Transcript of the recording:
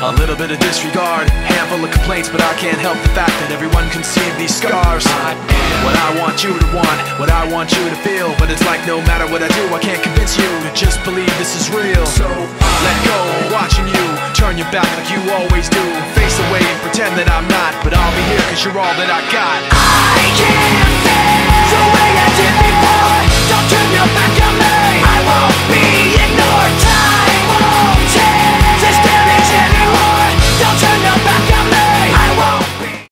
A little bit of disregard, handful of complaints, but I can't help the fact that everyone can see these scars. What I want you to want, what I want you to feel, but it's like no matter what I do, I can't convince you to just believe this is real. So let go, watching you turn your back like you always do. Face away and pretend that I'm not, but I'll be here cause you're all that I got. I can't feel the way I did before. Don't turn your back on me, I won't be